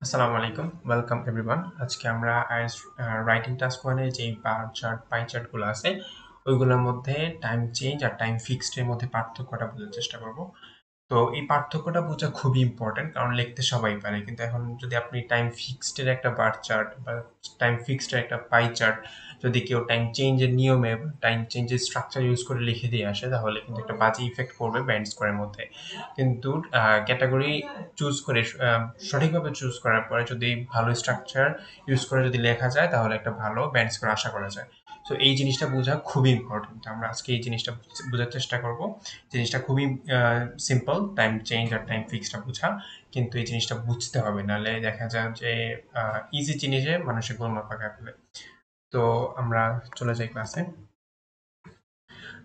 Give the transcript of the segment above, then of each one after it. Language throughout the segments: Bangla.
আসসালামু আলাইকুম ওয়েলকাম এভরিওয়ান আজকে আমরা রাইটিং টাস্ক ওয়ানে যে বার চার্ট পাই চার্টগুলো আছে ওইগুলোর মধ্যে টাইম চেঞ্জ আর টাইম ফিক্সড এর মধ্যে পার্থক্যটা বোঝার চেষ্টা করব। তো এই পার্থক্যটা বোঝা খুবই ইম্পর্টেন্ট, কারণ লিখতে সবাই পারে, কিন্তু এখন যদি আপনি টাইম ফিক্সড এর একটা বার চার্ট বা টাইম ফিক্সড এর একটা পাই চার্ট যদি কেউ টাইম চেঞ্জের নিয়মে টাইম চেঞ্জের স্ট্রাকচার ইউজ করে লিখে দিয়ে আসে, তাহলে কিন্তু একটা বাজে ইফেক্ট পড়বে ব্যান্ড স্কোরের মধ্যে। কিন্তু ক্যাটাগরি চুজ করে সঠিকভাবে চুজ করার পরে যদি ভালো স্ট্রাকচার ইউজ করে যদি লেখা যায়, তাহলে একটা ভালো ব্যান্ড স্কোর আশা করা যায়। তো এই জিনিসটা বোঝা খুবই ইম্পর্টেন্ট, আমরা আজকে এই জিনিসটা বোঝার চেষ্টা করব। জিনিসটা খুবই সিম্পল, টাইম চেঞ্জ আর টাইম ফিক্সডটা বোঝা, কিন্তু এই জিনিসটা বুঝতে হবে, নাহলে দেখা যায় যে ইজি জিনিসে মানুষের গোলমাল পাকায় ফেলে। তো আমরা চলে যাই ক্লাসে।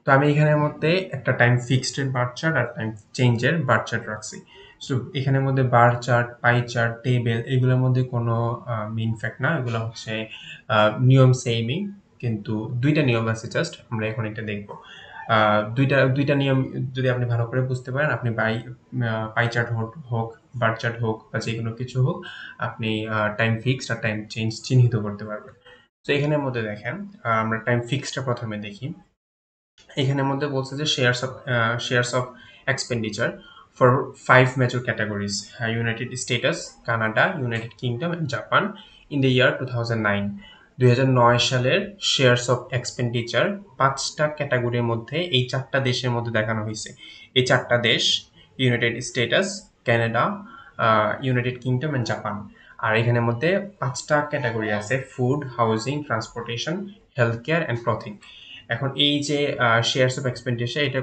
তো আমি এখানের মধ্যে একটা টাইম ফিক্সড এর বার চার্ট আর টাইম চেঞ্জের বার চার্ট রাখছি। সো এখানের মধ্যে bar chart, pie chart, table এগুলোর মধ্যে কোনো মেইন ফ্যাক্ট না, এগুলো হচ্ছে নিয়ম সেমই, কিন্তু দুইটা নিয়ম আছে, জাস্ট আমরা এখন এটা দেখব। দুইটা দুইটা নিয়ম যদি আপনি ভালো করে বুঝতে পারেন, আপনি পাই চার্ট হোক, বার চার্ট হোক বা যে কোনো কিছু হোক, আপনি টাইম ফিক্সড আর টাইম চেঞ্জ চিহ্নিত করতে পারবেন। তো এখানের মধ্যে দেখেন, আমরা টাইম ফিক্সডটা প্রথমে দেখি। এখানের মধ্যে বলছে যে shares of expenditure for 5 major categories: United States, Canada, United Kingdom and Japan in the year 2009। 2009 সালের শেয়ারস অফ এক্সপেন্ডিচার 5টা ক্যাটাগরির মধ্যে এই 4টা দেশের মধ্যে দেখানো হয়েছে। এই 4টা দেশ United States, Canada, United Kingdom and Japan. আর এখানের মধ্যে 5টা ক্যাটাগরি আছে: food, housing, transportation, health care and clothing. এখন এই যে শেয়ারস অফ এক্সপেন্ডিচার, এটা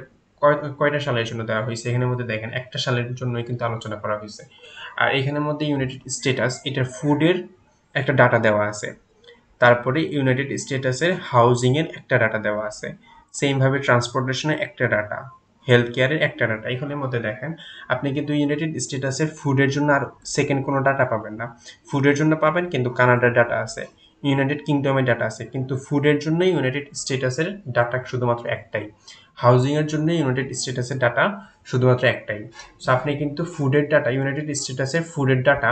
কয়টা সালের জন্য দেওয়া হয়েছে, এখানের মধ্যে দেখেন একটা সালের জন্যই কিন্তু আলোচনা করা হয়েছে। আর এখানের মধ্যে ইউনাইটেড স্টেটাস, এটার ফুডের একটা ডাটা দেওয়া আছে। তারপরে ইউনাইটেড স্টেটাসের হাউজিং এর একটা ডাটা দেওয়া আছে। সেম ভাবে ট্রান্সপোর্টেশনের একটা ডাটা, হেলথ কেয়ারের একটা ডাটা। এখানের মধ্যে দেখেন, আপনি কিন্তু ইউনাইটেড স্টেটাসের ফুডের জন্য আর সেকেন্ড কোনো ডাটা পাবেন না। ফুডের জন্য পাবেন কিন্তু কানাডার ডাটা আছে, ইউনাইটেড কিংডমের ডাটা আছে, কিন্তু ফুডের জন্য ইউনাইটেড স্টেটাসের ডাটা শুধুমাত্র একটাই। হাউজিং এর জন্য ইউনাইটেড স্টেটাসের ডাটা শুধুমাত্র একটাই। সো আপনি কিন্তু ফুডের ডাটা, ইউনাইটেড স্টেটাসের ফুডের ডাটা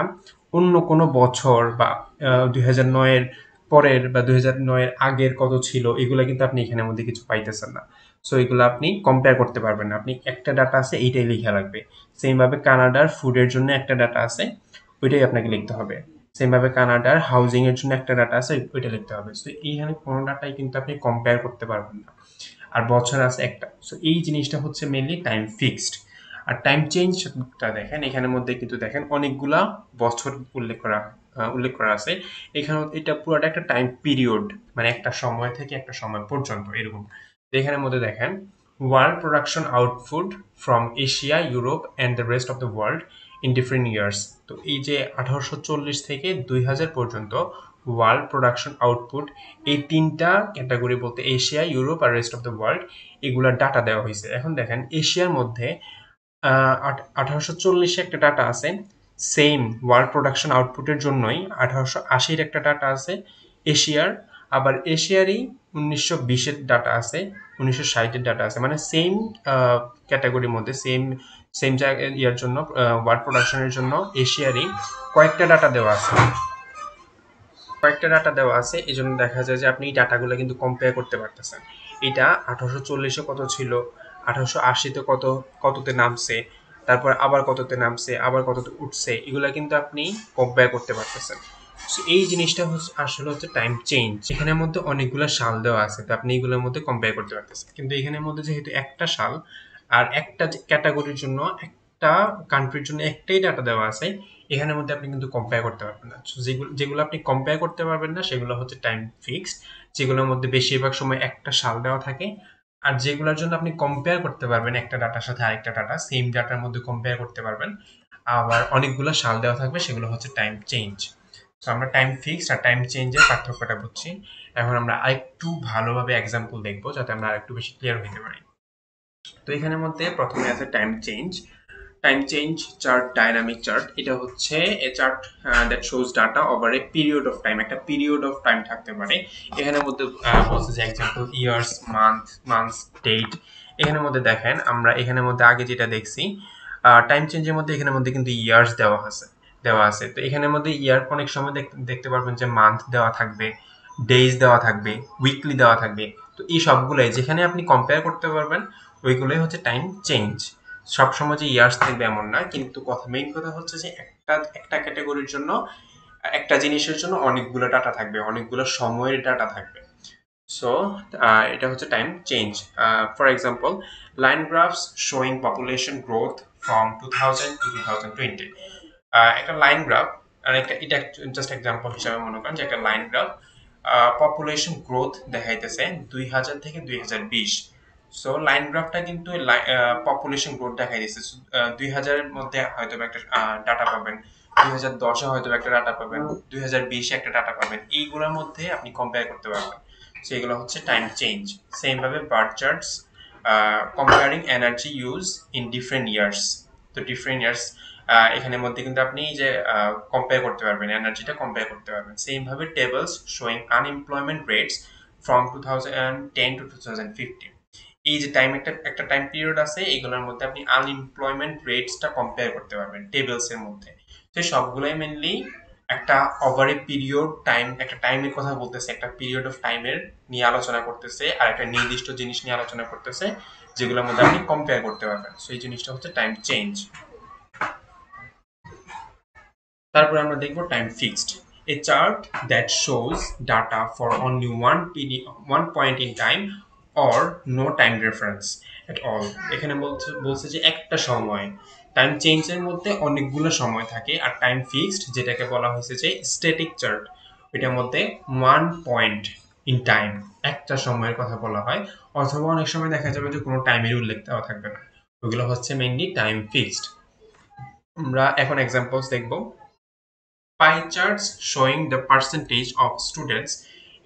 অন্য কোনো বছর বা 2009-এর পরের বা 2009-এর আগের কত ছিল, এগুলো কিন্তু আপনি এখানের মধ্যে কিছু পাইতেছেন না। সো এগুলো আপনি কম্পেয়ার করতে পারবেন না, আপনি একটা ডাটা আছে এইটাই লিখে রাখবে। সেম ভাবে কানাডার ফুডের জন্য একটা ডাটা আছে, ওইটাই আপনাকে লিখতে হবে। সেম ভাবে কানাডার হাউজিং এর জন্য একটা ডাটা আছে, ওইটা লিখতে হবে। সো এইখানে কোনো ডাটাই কিন্তু আপনি কম্পেয়ার করতে পারবেন না, আর বছর আছে একটা। সো এই জিনিসটা হচ্ছে মেইনলি টাইম ফিক্সড। আর টাইম চেঞ্জটা দেখেন, এখানের মধ্যে কিন্তু দেখেন অনেকগুলা বছর উল্লেখ করা আছে। এখানে এটা পুরোটা একটা টাইম পিরিয়ড, মানে একটা সময় থেকে একটা সময় পর্যন্ত এরকম। তো এখানের মধ্যে দেখেন, world production output from Asia, Europe and the rest of the world in different years. তো এই যে 1840 থেকে 2000 পর্যন্ত ওয়ার্ল্ড প্রোডাকশন আউটপুট, এই তিনটা ক্যাটাগরি বলতে এশিয়া, ইউরোপ আর রেস্ট অফ দ্য ওয়ার্ল্ড, এগুলার ডাটা দেওয়া হয়েছে। এখন দেখেন এশিয়ার মধ্যে 1840-এ একটা ডাটা আছে, সেম ওয়ার্ল্ড প্রোডাকশন আউটপুটের জন্যই 1880-এর একটা ডাটা আছে এশিয়ার। আবার এশিয়ারই 1920-এর ডাটা আছে, 1960-এর ডাটা আছে, মানে সেম ক্যাটাগরির মধ্যে সেম সেম জায়গায় ইয়ার জন্য ওয়ার্ল্ড প্রোডাকশনের জন্য এশিয়ারই কয়েকটা ডাটা দেওয়া আছে। এই জন্য দেখা যায় যে আপনি এই ডাটাগুলো কিন্তু কম্পেয়ার করতে পারতেছেন। এটা 1840-এ কত ছিল, 1880-তে কততে নামছে, তারপর আবার কততে নামছে, আবার কততে উঠছে, এগুলা কিন্তু আপনি কম্পেয়ার করতে পারতেছেন। সো এই জিনিসটা আসলে হচ্ছে টাইম চেঞ্জ। এখানের মধ্যে অনেকগুলো সাল দেওয়া আছে, তো আপনি এগুলোর মধ্যে কম্পেয়ার করতে পারতেছেন, কিন্তু এখানের মধ্যে যেহেতু একটা সাল আর একটা ক্যাটাগরির জন্য, একটা কান্ট্রির জন্য একটাই ডাটা দেওয়া আছে, এখানের মধ্যে আপনি কিন্তু কম্পেয়ার করতে পারবেন না। যেগুলো যেগুলো আপনি কম্পেয়ার করতে পারবেন না সেগুলো হচ্ছে টাইম ফিক্সড, যেগুলোর মধ্যে বেশিরভাগ সময় একটা সাল দেওয়া থাকে। আর যেগুলোর জন্য আপনি কম্পেয়ার করতে পারবেন একটা ডাটার সাথে আরেকটা ডাটা, সেম ডাটার মধ্যে কম্পেয়ার করতে পারবেন, আবার অনেকগুলো সাল দেওয়া থাকবে, সেগুলো হচ্ছে টাইম চেঞ্জ। তো আমরা টাইম ফিক্সড আর টাইম চেঞ্জের পার্থক্যটা বুঝছি। এখন আমরা আরেকটু ভালোভাবে এক্সাম্পল দেখবো, যাতে আমরা আরেকটু বেশি ক্লিয়ার হইতে পারি। তো এখানের মধ্যে প্রথমে আছে time change. Time change chart, dynamic chart, এটা হচ্ছে এ chart that shows data over a period of time. একটা পিরিয়ড অফ টাইম থাকতে পারে। এখানের মধ্যে বলছে যে এক্সাম্পল ইয়ার্স, মান্থস, ডেট। এখানের মধ্যে দেখেন, আমরা এখানের মধ্যে আগে যেটা দেখছি টাইম চেঞ্জের মধ্যে, এখানের মধ্যে কিন্তু ইয়ার্স দেওয়া আছে। দেওয়া আছে। তো এখানের মধ্যে ইয়ার অনেক সময় দেখতে পারবেন যে মান্থ দেওয়া থাকবে, ডেজ দেওয়া থাকবে, উইকলি দেওয়া থাকবে। তো এই সবগুলাই যেখানে আপনি কম্পেয়ার করতে পারবেন ওইগুলোই হচ্ছে টাইম চেঞ্জ। সবসময় যে ইয়ার্স থাকবে এমন না, কিন্তু মেইন কথা হচ্ছে যে একটা ক্যাটাগরির জন্য, একটা জিনিসের জন্য অনেকগুলো ডাটা থাকবে, অনেকগুলো সময়ের ডাটা থাকবে। সো এটা হচ্ছে time change. For example, line graphs showing population growth from 2000 to 2020। একটা লাইন গ্রাফ, আর এটা জাস্ট এক্সাম্পল হিসাবে মনে করেন যে একটা লাইন গ্রাফ পপুলেশন গ্রোথ দেখাইতেছে 2000 থেকে 2020। সো লাইন গ্রাফটা কিন্তু পপুলেশন গ্রোথ দেখাই দিচ্ছে। 2000-এর মধ্যে হয়তো একটা ডাটা পাবেন, 2010-এ হয়তো একটা ডাটা পাবেন, 2020-এ একটা ডাটা পাবেন, এইগুলোর মধ্যে আপনি কম্পেয়ার করতে পারবেন। সো এগুলো হচ্ছে টাইম চেঞ্জ। সেম ভাবে bar charts comparing energy use in different years. তো ডিফারেন্ট ইয়ার্স এখানের মধ্যে কিন্তু আপনি যে কম্পেয়ার করতে পারবেন, এনার্জিটা কম্পেয়ার করতে পারবেন। সেম ভাবে tables showing unemployment rates from 2010 to 2015। এই যে একটা টাইম পিরিয়ড আছে, এগুলোর মধ্যে আপনি আনএমপ্লয়মেন্ট রেটসটা কম্পেয়ার করতে পারবেন টেবলস এর মধ্যে। তো সবগুলাই মেনলি একটা ওভার এ পিরিয়ড টাইম, একটা টাইমের কথা বলতেছে, একটা পিরিয়ড অফ টাইমের নিয়ে আলোচনা করতেছে, আর একটা নির্দিষ্ট জিনিস নিয়ে আলোচনা করতেছে, যেগুলোর মধ্যে আপনি কম্পেয়ার করতে পারবেন। সো এই জিনিসটা হচ্ছে টাইম চেঞ্জ। তারপরে আমরা দেখব time fixed, a chart that shows data for only one point in time or no time reference at all. এখানে বলছে যে একটা সময়, টাইম চেঞ্জের মধ্যে অনেকগুলো সময় থাকে, আর টাইম ফিক্সড যেটাকে বলা হয়েছে যে স্ট্যাটিক চার্ট, এটার মধ্যে ওয়ান পয়েন্ট ইন টাইম, একটা সময়ের কথা বলা হয়। অথবা অনেক সময় দেখা যাবে যে কোনো টাইমের উল্লেখ দেওয়া থাকবে না, ওগুলো হচ্ছে মেইনলি টাইম ফিক্সড। আমরা এখন এক্সাম্পলস দেখব। Pie charts showing the percentage of students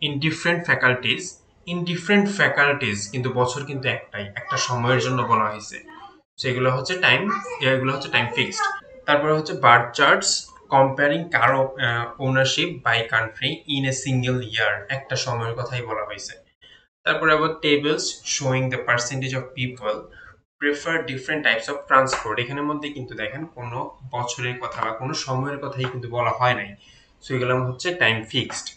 in different faculties. In different faculties কিন্তু বছর কিন্তু একটাই, একটা সময়ের জন্য বলা হয়েছে। সেগুলো হচ্ছে টাইম ফিক্সড। তারপরে হচ্ছে bar charts comparing car ownership by country in a single year, একটা সময়ের কথাই বলা হয়েছে। তারপরে আবার tables showing the percentage of people prefer different types of transport. এখানের মধ্যে কিন্তু দেখেন কোনো বছরের কথা বা কোনো সময়ের কথাই কিন্তু বলা হয় নাই। সো এগুলো হচ্ছে টাইম ফিক্সড।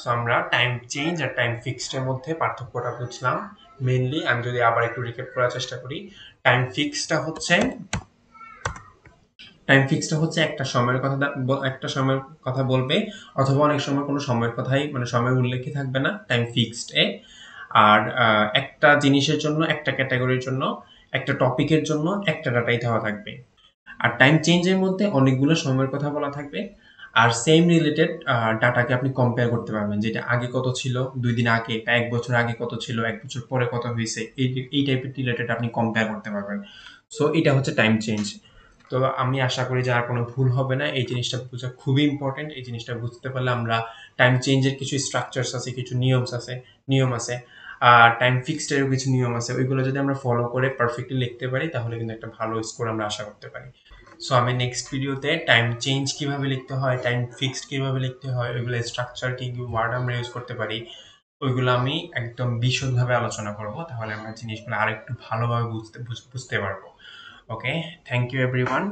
সো আমরা টাইম চেঞ্জ আর টাইম ফিক্সডের মধ্যে পার্থক্যটা বুঝলাম। মেইনলি আমি যদি আবার একটু রিক্যাপ করার চেষ্টা করি, টাইম ফিক্সডটা হচ্ছে একটা সময়ের কথা বলবে, অথবা অনেক সময় কোনো সময়ের কথাই, মানে সময়ের উল্লেখই থাকবে না টাইম ফিক্সড এ। আর একটা জিনিসের জন্য, একটা ক্যাটাগরির জন্য, একটা টপিকের জন্য একটা ডাটাই দেওয়া থাকবে। আর টাইম চেঞ্জের মধ্যে অনেকগুলো সময়ের কথা বলা থাকবে, আর সেম রিলেটেড ডাটাকে আপনি কম্পেয়ার করতে পারবেন, যেটা আগে কত ছিল 2 দিন আগে, বা 1 বছর আগে কত ছিল, 1 বছর পরে কত হয়েছে, এই টাইপের রিলেটেড আপনি কম্পেয়ার করতে পারবেন। সো এটা হচ্ছে টাইম চেঞ্জ। তো আমি আশা করি যে আর কোনো ভুল হবে না। এই জিনিসটা বোঝা খুবই ইম্পর্টেন্ট। এই জিনিসটা বুঝতে পারলে আমরা টাইম চেঞ্জের কিছু স্ট্রাকচারস আছে, কিছু নিয়ম আছে, আর টাইম ফিক্সডেরও কিছু নিয়ম আছে, ওইগুলো যদি আমরা ফলো করে পারফেক্টলি লিখতে পারি তাহলে কিন্তু একটা ভালো স্কোর আমরা আশা করতে পারি। সো আমি নেক্সট ভিডিওতে টাইম চেঞ্জ কিভাবে লিখতে হয়, টাইম ফিক্সড কিভাবে লিখতে হয়, ওইগুলো স্ট্রাকচার কি কি ওয়ার্ড আমরা ইউজ করতে পারি, ওইগুলো আমি একদম বিশদভাবে আলোচনা করব। তাহলে আমরা জিনিসগুলো আরেকটু ভালোভাবে বুঝতে পারবো। ওকে, থ্যাংক ইউ এভরিওয়ান।